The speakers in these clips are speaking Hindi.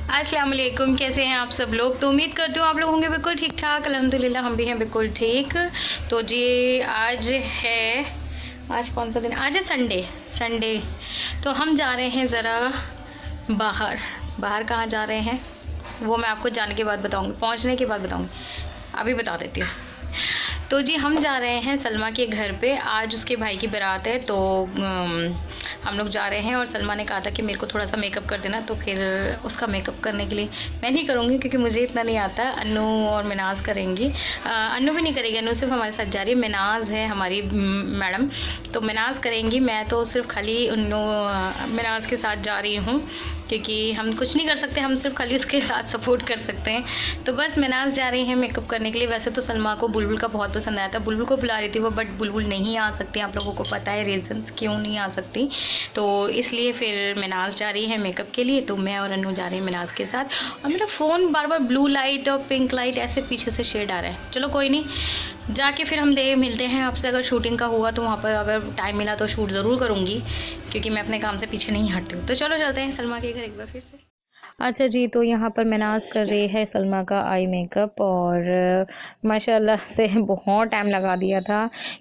अस्सलाम वालेकुम, कैसे हैं आप सब लोग। तो उम्मीद करती हूँ आप लोग होंगे बिल्कुल ठीक ठाक। अल्हम्दुलिल्लाह हम भी हैं बिल्कुल ठीक। तो जी आज कौन सा दिन, आज है संडे। तो हम जा रहे हैं ज़रा बाहर। कहाँ जा रहे हैं वो मैं आपको जाने के बाद बताऊँगी, पहुँचने के बाद बताऊँगी, अभी बता देती हूँ। तो जी हम जा रहे हैं सलमा के घर पे, आज उसके भाई की बारात है। तो हम लोग जा रहे हैं और सलमा ने कहा था कि मेरे को थोड़ा सा मेकअप कर देना, तो फिर उसका मेकअप करने के लिए मैं नहीं करूँगी क्योंकि मुझे इतना नहीं आता। अन्नू और मिनाज करेंगी। अन्नू भी नहीं करेगी, अन्नू सिर्फ हमारे साथ जा रही है। मिनाज है हमारी मैडम, तो मिनाज करेंगी। मैं तो सिर्फ खाली मिनाज के साथ जा रही हूँ क्योंकि हम कुछ नहीं कर सकते, हम सिर्फ खाली उसके साथ सपोर्ट कर सकते हैं। तो बस मिनाज जा रही है मेकअप करने के लिए। वैसे तो सलमा को बुलबुल का बहुत पसंद आया था, बुलबुल को बुला रही थी वो, बट बुलबुल नहीं आ सकती। आप लोगों को पता है रीज़न्स क्यों नहीं आ सकती, तो इसलिए फिर मिनाज जा रही है मेकअप के लिए। तो मैं और अन्नू जा रही हैं मिनाज के साथ। और मेरा फ़ोन बार बार ब्लू लाइट और पिंक लाइट ऐसे पीछे से शेड आ रहा है। चलो कोई नहीं, जाके फिर हम मिलते हैं आपसे। अगर शूटिंग का हुआ तो वहाँ पर अगर टाइम मिला तो शूट ज़रूर करूँगी क्योंकि मैं अपने काम से पीछे नहीं हटती हूँ। तो चलो चलते हैं सलमा के घर एक बार फिर से। अच्छा जी, तो यहाँ पर मिनाज कर रही है सलमा का आई मेकअप और माशाल्लाह से बहुत टाइम लगा दिया था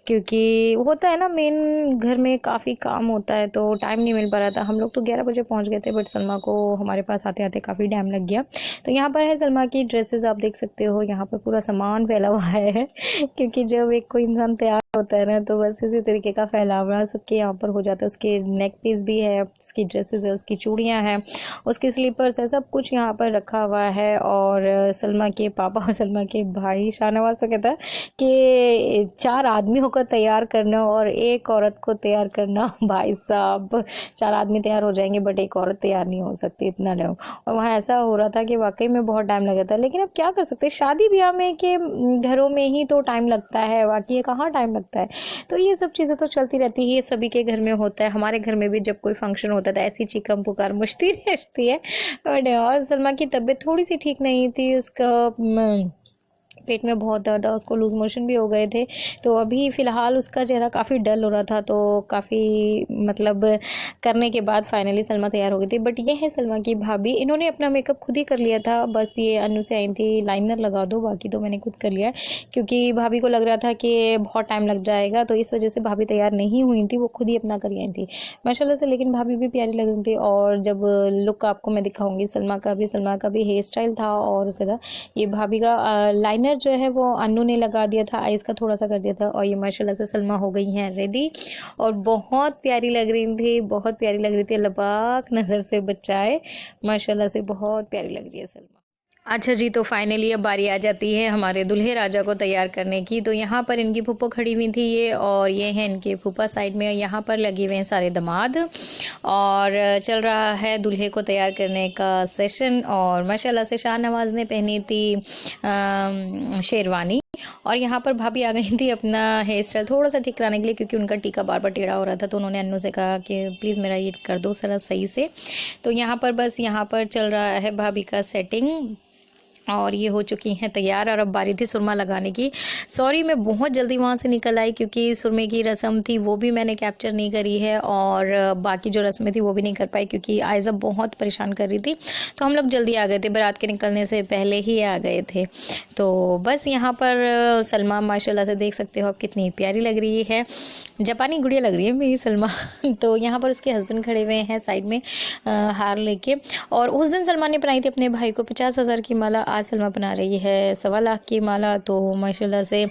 क्योंकि होता है ना, मेन घर में काफ़ी काम होता है तो टाइम नहीं मिल पा रहा था। हम लोग तो 11 बजे पहुँच गए थे, बट सलमा को हमारे पास आते आते काफ़ी टाइम लग गया। तो यहाँ पर है सलमा की ड्रेसेस, आप देख सकते हो। यहाँ पर पूरा सामान फैला हुआ है क्योंकि जब एक कोई इंसान तैयार होता है ना तो बस इसी तरीके का फैलावा सबके यहाँ पर हो जाता है। उसके नेक पीस भी है, उसकी ड्रेसेस है, उसकी चूड़ियाँ हैं, उसके स्लीपर्स है, सब कुछ यहाँ पर रखा हुआ है। और सलमा के पापा और सलमा के भाई शाहनवाज तो कहता है कि 4 आदमी होकर तैयार करना और एक औरत को तैयार करना, भाई साहब 4 आदमी तैयार हो जाएंगे बट एक औरत तैयार नहीं हो सकती, इतना लोग। और वहाँ ऐसा हो रहा था कि वाकई में बहुत टाइम लगा था, लेकिन अब क्या कर सकते हैं, शादी ब्याह में के घरों में ही तो टाइम लगता है, बाकी कहाँ टाइम लगता है। तो ये सब चीज़ें तो चलती रहती है, सभी के घर में होता है। हमारे घर में भी जब कोई फंक्शन होता था ऐसी चीखम पुकार मचती रहती है। और सलमा की तबीयत थोड़ी सी ठीक नहीं थी, उसका पेट में बहुत दर्द है, उसको लूज़ मोशन भी हो गए थे। तो अभी फ़िलहाल उसका चेहरा काफ़ी डल हो रहा था, तो काफ़ी मतलब करने के बाद फाइनली सलमा तैयार हो गई थी। बट ये है सलमा की भाभी, इन्होंने अपना मेकअप खुद ही कर लिया था। बस ये अन्नू से आई थी लाइनर लगा दो, बाकी तो मैंने खुद कर लिया क्योंकि भाभी को लग रहा था कि बहुत टाइम लग जाएगा, तो इस वजह से भाभी तैयार नहीं हुई थी, वो खुद ही अपना कर आई थी माशाल्लाह से। लेकिन भाभी भी प्यारी लग रही थी। और जब लुक आपको मैं दिखाऊंगी सलमा का भी हेयर स्टाइल था और उसके बाद ये भाभी का लाइनर जो है वो अन्नू ने लगा दिया था, आइज़ का थोड़ा सा कर दिया था। और ये माशाल्लाह से सलमा हो गई हैं रेडी और बहुत प्यारी लग रही थी, बहुत प्यारी लग रही थी। अल्लाह पाक नज़र से बचाए, माशाल्लाह से बहुत प्यारी लग रही है सलमा। अच्छा जी, तो फाइनली अब बारी आ जाती है हमारे दूल्हे राजा को तैयार करने की। तो यहाँ पर इनकी फूफो खड़ी हुई थी ये, और ये है इनके फूफा साइड में। यहाँ पर लगे हुए हैं सारे दामाद और चल रहा है दूल्हे को तैयार करने का सेशन। और माशाल्लाह से शाहनवाज ने पहनी थी शेरवानी। और यहाँ पर भाभी आ गई थी अपना हेयर स्टाइल थोड़ा सा ठीक कराने के लिए क्योंकि उनका टीका बार बार टेढ़ा हो रहा था। तो उन्होंने अन्नू से कहा कि प्लीज़ मेरा ये कर दो सारा सही से। तो यहाँ पर बस यहाँ पर चल रहा है भाभी का सेटिंग और ये हो चुकी हैं तैयार। और अब बारी थी सुरमा लगाने की। सॉरी मैं बहुत जल्दी वहाँ से निकल आई क्योंकि सुरमे की रस्म थी वो भी मैंने कैप्चर नहीं करी है और बाकी जो रस्में थी वो भी नहीं कर पाई क्योंकि आयज़ा बहुत परेशान कर रही थी। तो हम लोग जल्दी आ गए थे, बारात के निकलने से पहले ही आ गए थे। तो बस यहाँ पर सलमा माशाल्लाह से देख सकते हो आप कितनी प्यारी लग रही है, जापानी गुड़िया लग रही है मेरी सलमा। तो यहाँ पर उसके हस्बैंड खड़े हुए हैं साइड में हार लेके। और उस दिन सलमा ने पहनाई थी अपने भाई को 50,000 की माला, आज सलमा बना रही है 1.25 लाख की माला। तो माशाल्लाह से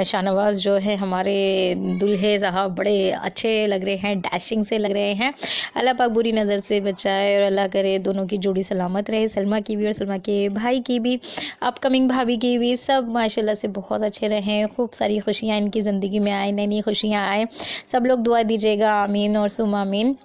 शाहनवाज जो है हमारे दूल्हे साहब बड़े अच्छे लग रहे हैं, डैशिंग से लग रहे हैं। अल्लाह पाक बुरी नज़र से बचाए और अल्लाह करे दोनों की जोड़ी सलामत रहे, सलमा की भी और सलमा के भाई की भी, अपकमिंग भाभी की भी, सब माशाल्लाह से बहुत अच्छे रहें। खूब सारी खुशियाँ इनकी ज़िंदगी में आए, नई नई खुशियाँ आए। सब लोग दुआ दीजिएगा, आमीन और सुम आमीन।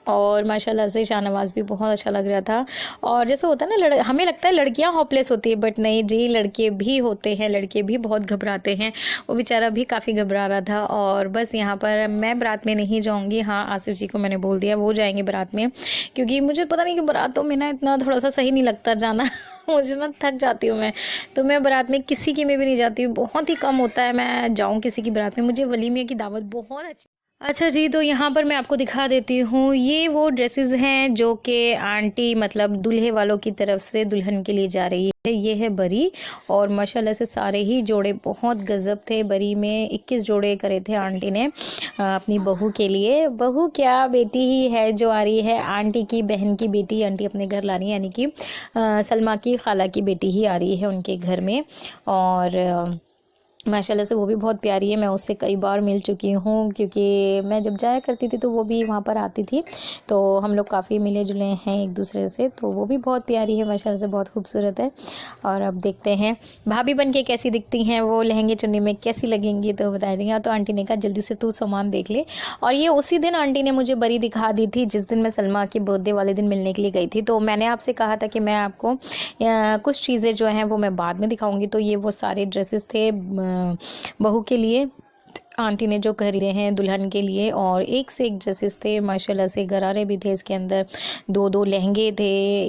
और माशाल्लाह से शाहनवाज भी बहुत अच्छा लग रहा था। और जैसे होता है ना, हमें लगता है लड़कियां होपलेस होती है, बट नहीं जी, लड़के भी होते हैं, लड़के भी बहुत घबराते हैं। वो बेचारा भी काफ़ी घबरा रहा था। और बस यहाँ पर मैं बारात में नहीं जाऊँगी, हाँ आसिफ जी को मैंने बोल दिया वो जाएंगे बारात में, क्योंकि मुझे पता नहीं कि बारातों में ना इतना थोड़ा सा सही नहीं लगता जाना। मुझे ना थक जाती हूँ मैं, तो मैं बारात में किसी की में भी नहीं जाती हूँ, बहुत ही कम होता है मैं जाऊँ किसी की बारात में। मुझे वलीमे की दावत बहुत अच्छी अच्छा जी, तो यहाँ पर मैं आपको दिखा देती हूँ, ये वो ड्रेसेस हैं जो कि आंटी मतलब दूल्हे वालों की तरफ से दुल्हन के लिए जा रही है। ये है बरी, और माशाल्लाह से सारे ही जोड़े बहुत गजब थे। बरी में 21 जोड़े करे थे आंटी ने अपनी बहू के लिए। बहू क्या, बेटी ही है जो आ रही है, आंटी की बहन की बेटी आंटी अपने घर ला रही है, यानी कि सलमा की खाला की बेटी ही आ रही है उनके घर में। और माशाल्लाह से वो भी बहुत प्यारी है। मैं उससे कई बार मिल चुकी हूँ, क्योंकि मैं जब जाया करती थी तो वो भी वहाँ पर आती थी, तो हम लोग काफ़ी मिले जुले हैं एक दूसरे से। तो वो भी बहुत प्यारी है, माशाल्लाह से बहुत खूबसूरत है। और अब देखते हैं भाभी बन के कैसी दिखती हैं, वो लहंगे चुन्नी में कैसी लगेंगी, तो बता देंगे। तो आंटी ने कहा जल्दी से तू सामान देख ले। और ये उसी दिन आंटी ने मुझे बरी दिखा दी थी जिस दिन मैं सलमा की बर्थडे वाले दिन मिलने के लिए गई थी। तो मैंने आपसे कहा था कि मैं आपको कुछ चीज़ें जो हैं वो मैं बाद में दिखाऊंगी। तो ये वो सारे ड्रेसेस थे बहू के लिए, आंटी ने जो खरीदे हैं दुल्हन के लिए। और एक से एक ड्रेसेस थे माशाल्लाह से, गरारे भी थे इसके अंदर, दो दो लहंगे थे,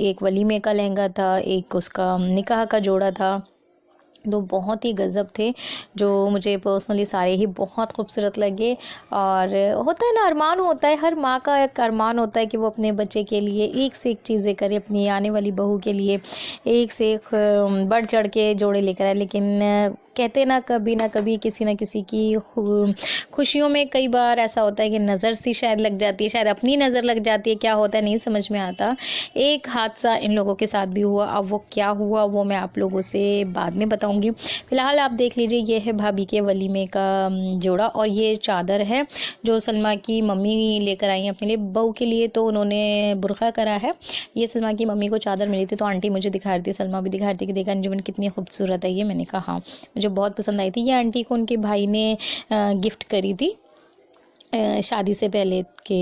एक वलीमे का लहंगा था, एक उसका निकाह का जोड़ा था। तो बहुत ही गज़ब थे, जो मुझे पर्सनली सारे ही बहुत खूबसूरत लगे। और होता है ना, अरमान होता है, हर माँ का एक अरमान होता है कि वो अपने बच्चे के लिए एक से एक चीज़ें करे, अपनी आने वाली बहू के लिए एक से एक बढ़ चढ़ के जोड़े लेकर आए। लेकिन कहते ना कभी किसी न किसी की खुशियों में कई बार ऐसा होता है कि नज़र सी शायद लग जाती है, शायद अपनी नज़र लग जाती है, क्या होता है नहीं समझ में आता। एक हादसा इन लोगों के साथ भी हुआ, अब वो क्या हुआ वो मैं आप लोगों से बाद में बताऊंगी। फिलहाल आप देख लीजिए, ये है भाभी के वलीमे का जोड़ा, और ये चादर है जो सलमा की मम्मी लेकर आई हैं अपने लिए बहू के लिए। तो उन्होंने बुरखा करा है, ये सलमा की मम्मी को चादर मिली थी, तो आंटी मुझे दिखा रही थी, सलमा भी दिखा रही थी कि देखा अंजुमन कितनी खूबसूरत है ये। मैंने कहा हाँ, मुझे बहुत पसंद आई थी। ये आंटी को उनके भाई ने गिफ्ट करी थी शादी से पहले के।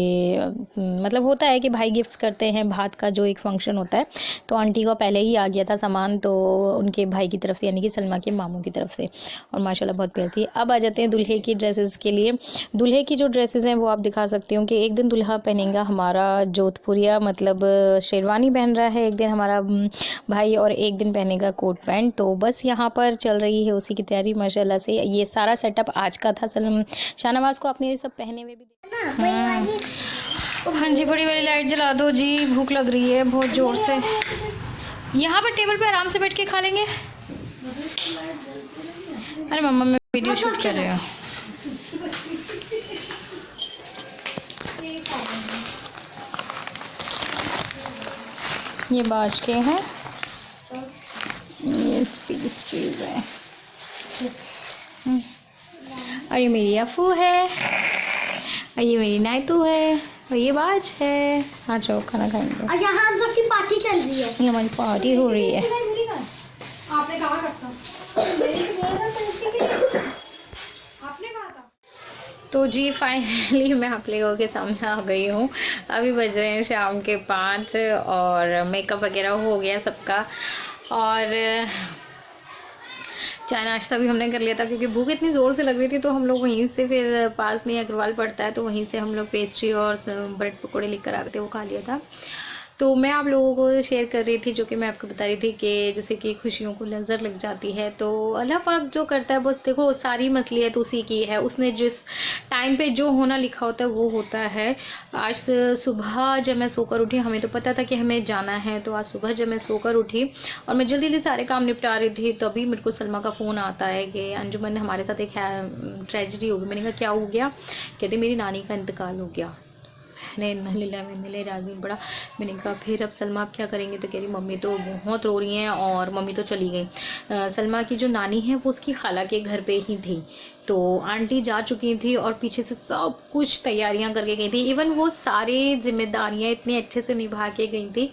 मतलब होता है कि भाई गिफ्ट्स करते हैं, भात का जो एक फंक्शन होता है, तो आंटी को पहले ही आ गया था सामान, तो उनके भाई की तरफ से, यानी कि सलमा के मामू की तरफ से। और माशाल्लाह बहुत प्यारी थी। अब आ जाते हैं दूल्हे की ड्रेसेस के लिए। दूल्हे की जो ड्रेसेस हैं वो आप दिखा सकती हूँ कि एक दिन दूल्हा पहनेगा हमारा जोधपुरिया, मतलब शेरवानी पहन रहा है एक दिन हमारा भाई, और एक दिन पहनेगा कोट पैंट। तो बस यहाँ पर चल रही है उसी की तैयारी माशाल्लाह से। ये सारा सेटअप आज का था। शाहनवाज को आपने ये सब पहने हुए भी हाँ जी, बड़ी वाली लाइट जला दो जी, भूख लग रही है बहुत ज़ोर से। यहाँ पर टेबल पे आराम से बैठ के खा लेंगे। अरे मम्मा मैं वीडियो शूट कर रही हूँ। ये बाज के हैं, ये पेस्ट्रीज है, और ये मेरी अफू है, और ये मेरी नायतू है, और ये बाज है। हाँ चलो खाना खाएंगे। और यहाँ हम सबकी पार्टी चल रही है। ये हमारी पार्टी हो रही है। आपने कहा रखा? आपने कहा था। तो जी फाइनली मैं आप लोगों के सामने आ गई हूँ। अभी बज रहे हैं शाम के 5, और मेकअप वगैरह हो गया सबका, और चाय नाश्ता भी हमने कर लिया था, क्योंकि भूख इतनी ज़ोर से लग रही थी। तो हम लोग वहीं से, फिर पास में अग्रवाल पड़ता है, तो वहीं से हम लोग पेस्ट्री और ब्रेड पकौड़े लेकर आ गए थे, वो खा लिया था। तो मैं आप लोगों को शेयर कर रही थी, जो कि मैं आपको बता रही थी कि जैसे कि खुशियों को नज़र लग जाती है, तो अल्लाह पाक जो करता है बस देखो, सारी मसलियत उसी की है। उसने जिस टाइम पे जो होना लिखा होता है वो होता है। आज सुबह जब मैं सोकर उठी, हमें तो पता था कि हमें जाना है, तो आज सुबह जब मैं सोकर उठी और मैं जल्दी जल्दी सारे काम निपटा रही थी, तभी मेरे को सलमा का फ़ोन आता है कि अंजुमन हमारे साथ एक ट्रेजिडी हो गई। मैंने कहा क्या हो गया? कहते मेरी नानी का इंतकाल हो गया। मैंने राजी बड़ा। मैंने कहा फिर अब सलमा आप क्या करेंगे? तो कह रही मम्मी तो बहुत रो रही हैं, और मम्मी तो चली गई। सलमा की जो नानी है वो उसकी खाला के घर पे ही थी, तो आंटी जा चुकी थी और पीछे से सब कुछ तैयारियां करके गई थी। इवन वो सारी जिम्मेदारियां इतने अच्छे से निभा के गई थी,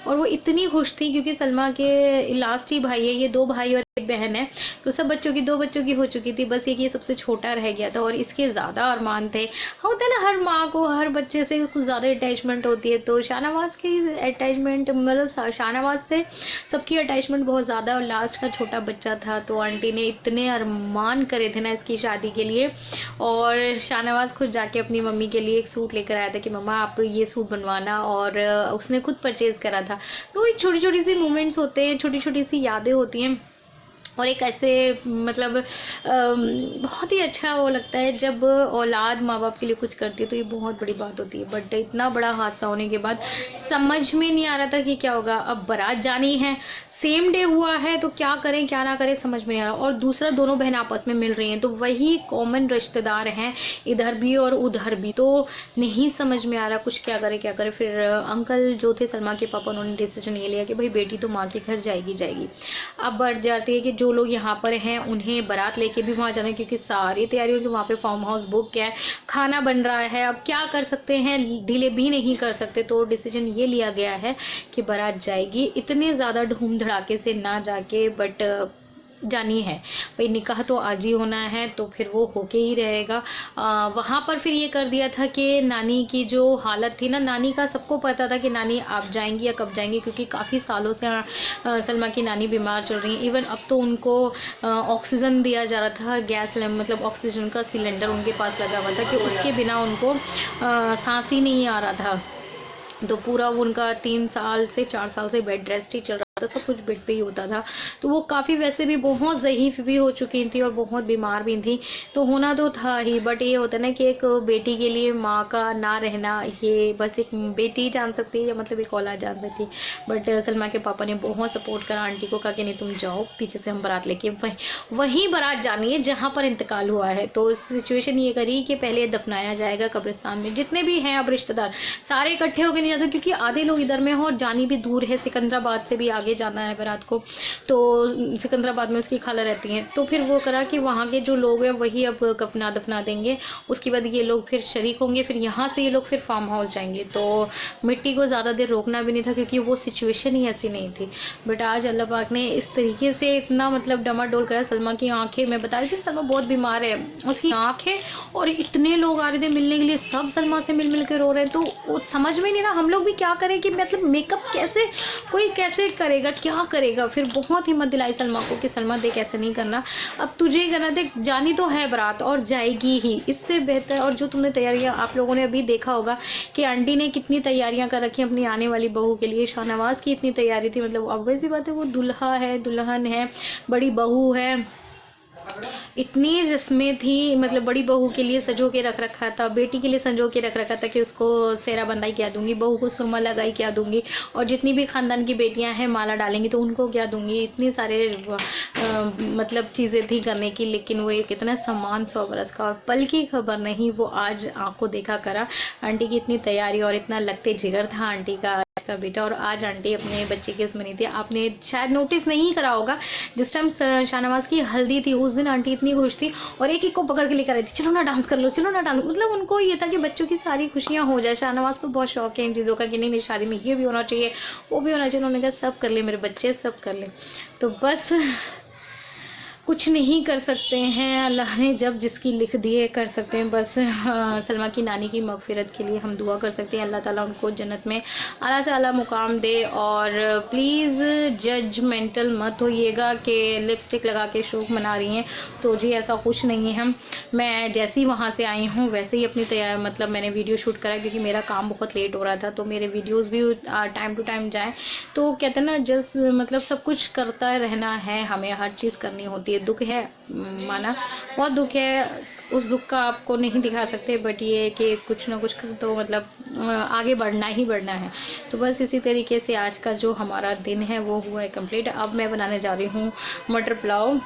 और वो इतनी खुश थी क्योंकि सलमा के लास्ट ही भाई है, ये 2 भाई और 1 बहन है, तो सब बच्चों की 2 बच्चों की हो चुकी थी, बस ये सबसे छोटा रह गया था, और इसके ज़्यादा अरमान थे। होता है ना, हर माँ को हर बच्चे से कुछ ज़्यादा अटैचमेंट होती है, तो शाहनवाज की अटैचमेंट, मतलब शाहनवाज से सबकी अटैचमेंट बहुत ज़्यादा, और लास्ट का छोटा बच्चा था, तो आंटी ने इतने अरमान करे थे ना इसकी शादी के लिए। और शाहनवाज खुद जाके अपनी मम्मी के लिए एक सूट लेकर आया था कि मम्मा आप ये सूट बनवाना, और उसने खुद परचेज़ करा था। तो एक छोटी छोटी सी मोमेंट्स होते हैं, छोटी छोटी सी यादें होती हैं, और एक ऐसे मतलब बहुत ही अच्छा वो लगता है जब औलाद माँ बाप के लिए कुछ करती है, तो ये बहुत बड़ी बात होती है। बट इतना बड़ा हादसा होने के बाद समझ में नहीं आ रहा था कि क्या होगा। अब बारात जानी है, सेम डे हुआ है, तो क्या करें क्या ना करें समझ में नहीं आ रहा। और दूसरा, दोनों बहन आपस में मिल रही हैं, तो वही कॉमन रिश्तेदार हैं इधर भी और उधर भी, तो नहीं समझ में आ रहा कुछ क्या करे क्या करे। फिर अंकल जो थे सलमा के पापा, उन्होंने डिसीजन ये लिया कि भाई बेटी तो माँ के घर जाएगी जाएगी। अब बढ़ जाती है कि जो लोग यहाँ पर हैं उन्हें बारात लेके भी वहाँ जाना है, क्योंकि सारी तैयारी होगी, वहाँ पे फार्म हाउस बुक है, खाना बन रहा है। अब क्या कर सकते हैं, डिले भी नहीं कर सकते, तो डिसीजन ये लिया गया है कि बारात जाएगी। इतने ज़्यादा धूम धड़ाके से ना जाके, बट जानी है भाई, निकाह तो आज ही होना है, तो फिर वो होके ही रहेगा। वहाँ पर फिर ये कर दिया था कि नानी की जो हालत थी ना, नानी का सबको पता था कि नानी आप जाएंगी या कब जाएंगी, क्योंकि काफ़ी सालों से सलमा की नानी बीमार चल रही है। इवन अब तो उनको ऑक्सीजन दिया जा रहा था, गैस मतलब ऑक्सीजन का सिलेंडर उनके पास लगा हुआ था कि उसके बिना उनको सांस ही नहीं आ रहा था। तो पूरा वो उनका 3 साल से 4 साल से बेड रेस्ट ही चल रहा था, सब कुछ बेड पे ही होता था। तो वो काफ़ी वैसे भी बहुत ज़ईफ भी हो चुकी थी और बहुत बीमार भी थी, तो होना तो था ही। बट ये होता है ना कि एक बेटी के लिए माँ का ना रहना, ये बस एक बेटी ही जान सकती है, या मतलब एक औलाद जान सकती है। बट सलमा के पापा ने बहुत सपोर्ट करा आंटी को, कहा कि नहीं तुम जाओ, पीछे से हम बारात लेके वहीं बारात जानी है जहाँ पर इंतकाल हुआ है। तो सिचुएशन ये करी कि पहले दफनाया जाएगा कब्रिस्तान में, जितने भी हैं अब रिश्तेदार सारे इकट्ठे होकर नहीं जाते, क्योंकि आधे लोग इधर में हो और जानी भी दूर है, सिकंदराबाद से भी आगे जाना है बारात को, तो सिकंदराबाद में उसकी खाला रहती हैं। तो फिर वो करा कि वहाँ के जो लोग हैं वही अब कफना दफना देंगे, उसके बाद ये लोग फिर शरीक होंगे, फिर यहाँ से ये लोग फिर फार्म हाउस जाएंगे। तो मिट्टी को ज़्यादा देर रोकना भी नहीं था, क्योंकि वो सिचुएशन ही ऐसी नहीं थी। बट आज अल्लाह पाक ने इस तरीके से इतना मतलब डमाडोल करा। सलमा की आंखें, मैं बता रही थी सलमा बहुत बीमार है, उसकी आंखें, और इतने लोग आ रहे थे मिलने के लिए, सब सलमा से मिल मिल के रो रहे हैं। तो समझ में नहीं रहा हम लोग भी क्या करें कि मतलब मेकअप कैसे, कोई कैसे करेगा, क्या करेगा। फिर बहुत हिम्मत दिलाई सलमा को कि सलमा देख ऐसे नहीं करना, अब तुझे ही करना, देख जानी तो है बारात और जाएगी ही, इससे बेहतर। और जो तुमने तैयारियां, आप लोगों ने अभी देखा होगा कि आंटी ने कितनी तैयारियां कर रखी अपनी आने वाली बहू के लिए। शाहनवाज की इतनी तैयारी थी, मतलब ऑब्वियस सी बात है, वो दुल्हा है, दुल्हन है, बड़ी बहू है, इतनी रस्में थी। मतलब बड़ी बहू के लिए सजो के रख रखा था, बेटी के लिए संजो के रख रखा था कि उसको सेहरा बंदाई क्या दूंगी, बहू को सुरमा लगाई क्या दूंगी, और जितनी भी खानदान की बेटियां हैं माला डालेंगी तो उनको क्या दूंगी। इतनी सारे मतलब चीज़ें थी करने की, लेकिन वो एक इतना सम्मान 100 बरस का, और पल की खबर नहीं, वो आज आंखों देखा करा। आंटी की इतनी तैयारी और इतना लगते जिगर था आंटी का बेटा। और आज आंटी अपने बच्चे की उसमें नहीं थी। आपने शायद नोटिस नहीं करा होगा, जिस टाइम शाहनवाज की हल्दी थी उस दिन आंटी इतनी खुश थी और एक एक को पकड़ के लेकर आई थी, चलो ना डांस कर लो, चलो ना डांस। मतलब उनको ये था कि बच्चों की सारी खुशियां हो जाए। शाहनवाज को बहुत शौक है इन चीज़ों का कि नहीं मेरी शादी में ये भी होना चाहिए, वो भी होना चाहिए। उन्होंने कहा सब कर ले मेरे बच्चे, सब कर ले। तो बस कुछ नहीं कर सकते हैं, अल्लाह ने जब जिसकी लिख दी है कर सकते हैं। बस सलमा की नानी की मगफिरत के लिए हम दुआ कर सकते हैं, अल्लाह ताला उनको जन्नत में आला से आला मुकाम दे। और प्लीज़ जजमेंटल मत होइएगा कि लिपस्टिक लगा के शौक मना रही हैं, तो जी ऐसा कुछ नहीं है। मैं जैसे ही वहाँ से आई हूँ वैसे ही अपनी तैयार मतलब मैंने वीडियो शूट करा, क्योंकि मेरा काम बहुत लेट हो रहा था, तो मेरे वीडियोज़ भी टाइम टू टाइम जाए। तो कहते हैं ना जस्ट मतलब सब कुछ करता रहना है, हमें हर चीज़ करनी होती है। दुख है, माना बहुत दुख है, उस दुख का आपको नहीं दिखा सकते, बट ये है कि कुछ ना कुछ तो मतलब आगे बढ़ना ही बढ़ना है। तो बस इसी तरीके से आज का जो हमारा दिन है वो हुआ है कंप्लीट। अब मैं बनाने जा रही हूँ मटर पुलाव,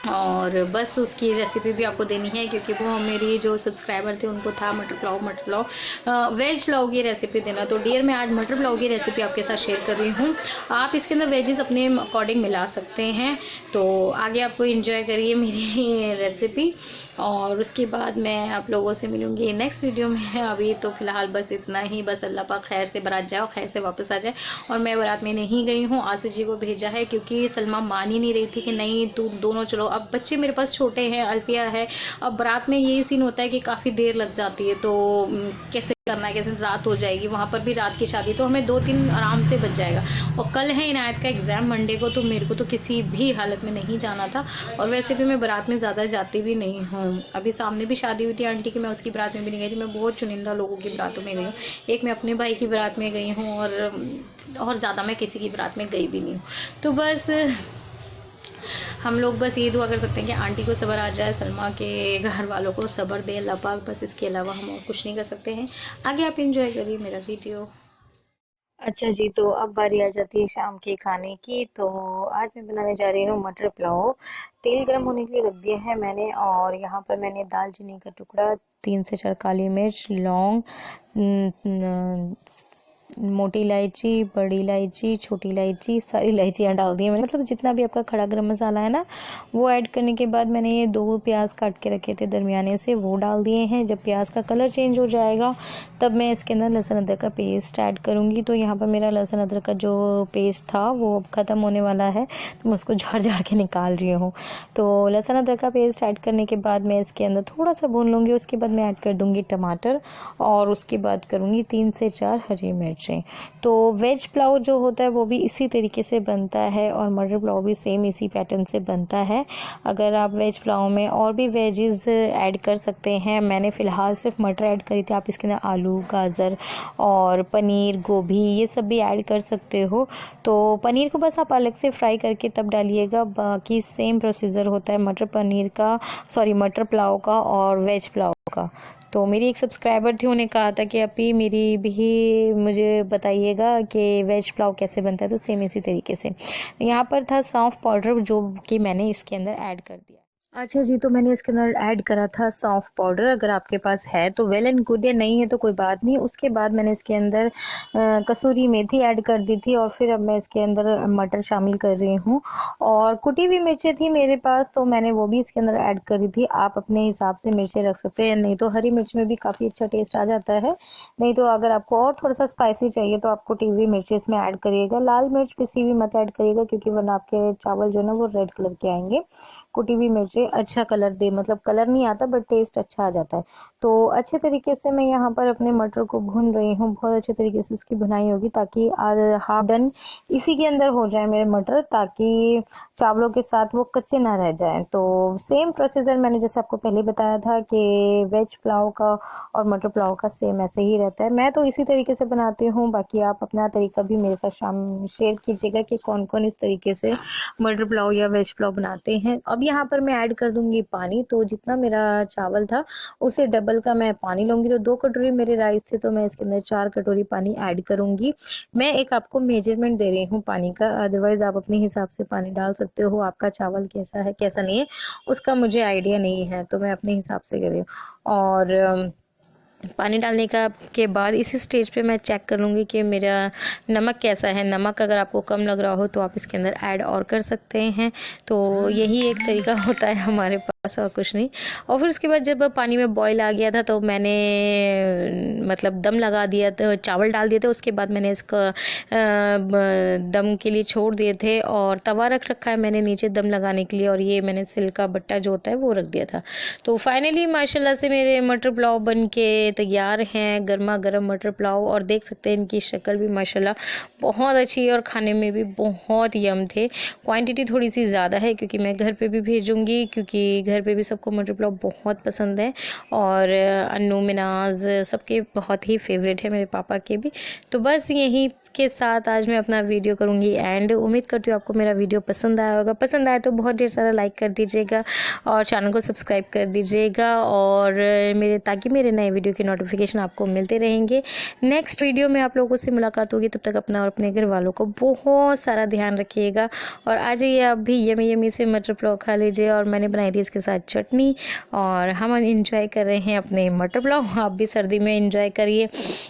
और बस उसकी रेसिपी भी आपको देनी है, क्योंकि वो मेरी जो सब्सक्राइबर थे उनको था मटर पुलाव वेज पुलाव की रेसिपी देना। तो डियर मैं आज मटर पुलाव की रेसिपी आपके साथ शेयर कर रही हूँ। आप इसके अंदर वेजेस अपने अकॉर्डिंग मिला सकते हैं, तो आगे आपको एंजॉय करिए मेरी रेसिपी। और उसके बाद मैं आप लोगों से मिलूंगी नेक्स्ट वीडियो में। अभी तो फिलहाल बस इतना ही, बस अल्लाह पाक खैर से बारात जाए और खैर से वापस आ जाए। और मैं बारात में नहीं गई हूँ, आसिफ जी को भेजा है, क्योंकि सलमा मान ही नहीं रही थी कि नहीं तू दोनों चलो। अब बच्चे मेरे पास छोटे हैं, अल्फिया है, अब बारात में यही सीन होता है कि काफ़ी देर लग जाती है, तो कैसे करना है, कैसे रात हो जाएगी, वहाँ पर भी रात की शादी, तो हमें 2-3 आराम से बच जाएगा। और कल है इनायत का एग्ज़ाम मंडे को, तो मेरे को तो किसी भी हालत में नहीं जाना था। और वैसे भी मैं बारात में ज़्यादा जाती भी नहीं हूँ। अभी सामने भी शादी हुई थी आंटी की, मैं उसकी बारात में भी नहीं गई थी। मैं बहुत चुनिंदा लोगों की बारातों में गई हूँ, एक मैं अपने भाई की बारात में गई हूँ, और ज़्यादा मैं किसी की बारात में गई भी नहीं हूँ। तो बस हम लोग बस ये दुआ कर सकते हैं कि आंटी को सब्र आ जाए, सलमा के घर वालों को सब्र दे अल्लाह पाक, बस इसके अलावा हम और कुछ नहीं कर सकते हैं। आगे आप इंजॉय करिए मेरा वीडियो। अच्छा जी, तो अब बारी आ जाती है शाम के खाने की। तो आज मैं बनाने जा रही हूँ मटर पुलाव। तेल गर्म होने के लिए रख दिया है मैंने, और यहाँ पर मैंने दालचीनी का टुकड़ा, 3 से 4 काली मिर्च, लौंग, मोटी इलायची, बड़ी इलायची, छोटी इलायची, सारी इलायचियाँ डाल दी हैं मैंने, मतलब जितना भी आपका खड़ा गरम मसाला है ना वो ऐड करने के बाद मैंने ये 2 प्याज काट के रखे थे दरमियाने से, वो डाल दिए हैं। जब प्याज का कलर चेंज हो जाएगा तब मैं इसके अंदर लहसुन अदरक का पेस्ट ऐड करूँगी। तो यहाँ पर मेरा लहसुन अदरक का जो पेस्ट था वो अब ख़त्म होने वाला है, तो मैं उसको झाड़ झाड़ के निकाल रही हूँ। तो लहसुन अदरक का पेस्ट ऐड करने के बाद मैं इसके अंदर थोड़ा सा भून लूँगी। उसके बाद मैं ऐड कर दूँगी टमाटर, और उसके बाद करूँगी 3 से 4 हरी मिर्चें। तो वेज पुलाव जो होता है वो भी इसी तरीके से बनता है, और मटर पुलाव भी सेम इसी पैटर्न से बनता है। अगर आप वेज पुलाव में और भी वेजेस ऐड कर सकते हैं, मैंने फ़िलहाल सिर्फ मटर ऐड करी थी, आप इसके अंदर आलू, गाजर और पनीर, गोभी ये सब भी ऐड कर सकते हो। तो पनीर को बस आप अलग से फ्राई करके तब डालिएगा, बाकी सेम प्रोसीजर होता है मटर पुलाव का और वेज पुलाव का। तो मेरी एक सब्सक्राइबर थी, उन्हें कहा था कि अभी मेरी भी मुझे बताइएगा कि वेज पुलाव कैसे बनता है, तो सेम इसी तरीके से। यहाँ पर था सौंफ पाउडर जो कि मैंने इसके अंदर ऐड कर दिया। अच्छा जी, तो मैंने इसके अंदर ऐड करा था सौंफ पाउडर, अगर आपके पास है तो वेल एंड गुड, या नहीं है तो कोई बात नहीं। उसके बाद मैंने इसके अंदर कसूरी मेथी ऐड कर दी थी, और फिर अब मैं इसके अंदर मटर शामिल कर रही हूँ, और कुटी हुई मिर्चें थी मेरे पास तो मैंने वो भी इसके अंदर ऐड करी थी। आप अपने हिसाब से मिर्चें रख सकते हैं, नहीं तो हरी मिर्च में भी काफ़ी अच्छा टेस्ट आ जाता है। नहीं तो अगर आपको और थोड़ा सा स्पाइसी चाहिए तो आप कुटी हुई मिर्चें इसमें ऐड करिएगा। लाल मिर्च पिसी हुई मत ऐड करिएगा, क्योंकि वरना आपके चावल जो है ना वो रेड कलर के आएंगे। कुटी हुई मिर्चें अच्छा कलर दे, मतलब कलर नहीं आता बट टेस्ट अच्छा आ जाता है। तो अच्छे तरीके से मैं यहाँ पर अपने मटर को भून रही हूँ, बहुत अच्छे तरीके से इसकी भुनाई होगी, ताकि हाफ डन इसी के अंदर हो जाए मेरे मटर, ताकि चावलों के साथ वो कच्चे ना रह जाएं। तो सेम प्रोसीजर मैंने जैसे आपको पहले बताया था कि वेज पुलाव का और मटर पुलाव का सेम ऐसे ही रहता है। मैं तो इसी तरीके से बनाती हूँ, बाकी आप अपना तरीका भी मेरे साथ शेयर कीजिएगा कि कौन कौन इस तरीके से मटर पुलाव या वेज पुलाव बनाते हैं। अब यहाँ पर मैं ऐड कर दूंगी पानी। तो जितना मेरा चावल था उसे डबल का मैं पानी लूँगी। तो 2 कटोरी मेरे राइस थे, तो मैं इसके अंदर 4 कटोरी पानी ऐड करूँगी। मैं एक आपको मेजरमेंट दे रही हूँ पानी का, अदरवाइज़ आप अपने हिसाब से पानी डाल सकते हो। आपका चावल कैसा है कैसा नहीं है उसका मुझे आइडिया नहीं है, तो मैं अपने हिसाब से कर रही हूँ। और पानी डालने के बाद इसी स्टेज पे मैं चेक कर लूँगी कि मेरा नमक कैसा है। नमक अगर आपको कम लग रहा हो तो आप इसके अंदर ऐड और कर सकते हैं। तो यही एक तरीका होता है हमारे पास, और कुछ नहीं। और फिर उसके बाद जब पानी में बॉईल आ गया था तो मैंने मतलब दम लगा दिया, तो चावल डाल दिए थे। उसके बाद मैंने इसका दम के लिए छोड़ दिए थे, और तवा रख रखा है मैंने नीचे दम लगाने के लिए, और ये मैंने सिल का बट्टा जो होता है वो रख दिया था। तो फाइनली माशाल्लाह से मेरे मटर पुलाव बन के तैयार हैं, गर्मा गर्म मटर पुलाव। और देख सकते हैं इनकी शक्ल भी माशाल्लाह बहुत अच्छी है, और खाने में भी बहुत यम थे। क्वांटिटी थोड़ी सी ज़्यादा है क्योंकि मैं घर पे भी भेजूँगी, क्योंकि घर पे भी सबको मटर पुलाव बहुत पसंद है, और अन्नू मिनाज सबके बहुत ही फेवरेट है, मेरे पापा के भी। तो बस यही के साथ आज मैं अपना वीडियो करूंगी एंड। उम्मीद करती हूँ आपको मेरा वीडियो पसंद आया होगा। पसंद आया तो बहुत ढेर सारा लाइक कर दीजिएगा, और चैनल को सब्सक्राइब कर दीजिएगा, और ताकि मेरे नए वीडियो के नोटिफिकेशन आपको मिलते रहेंगे। नेक्स्ट वीडियो में आप लोगों से मुलाकात होगी, तब तक अपना और अपने घर वालों को बहुत सारा ध्यान रखिएगा। और आ जाइए आप भी यमी यमी से मटर पुलाव खा लीजिए, और मैंने बनाई थी इसके साथ चटनी, और हम इंजॉय कर रहे हैं अपने मटर पुलाव। आप भी सर्दी में इंजॉय करिए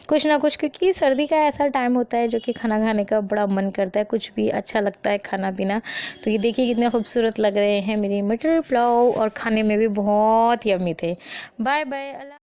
कुछ ना कुछ, क्योंकि सर्दी का ऐसा टाइम होता है जो कि खाना खाने का बड़ा मन करता है, कुछ भी अच्छा लगता है खाना पीना। तो ये देखिए कितने खूबसूरत लग रहे हैं मेरी मटर पुलाव, और खाने में भी बहुत यम्मी थे। Bye bye.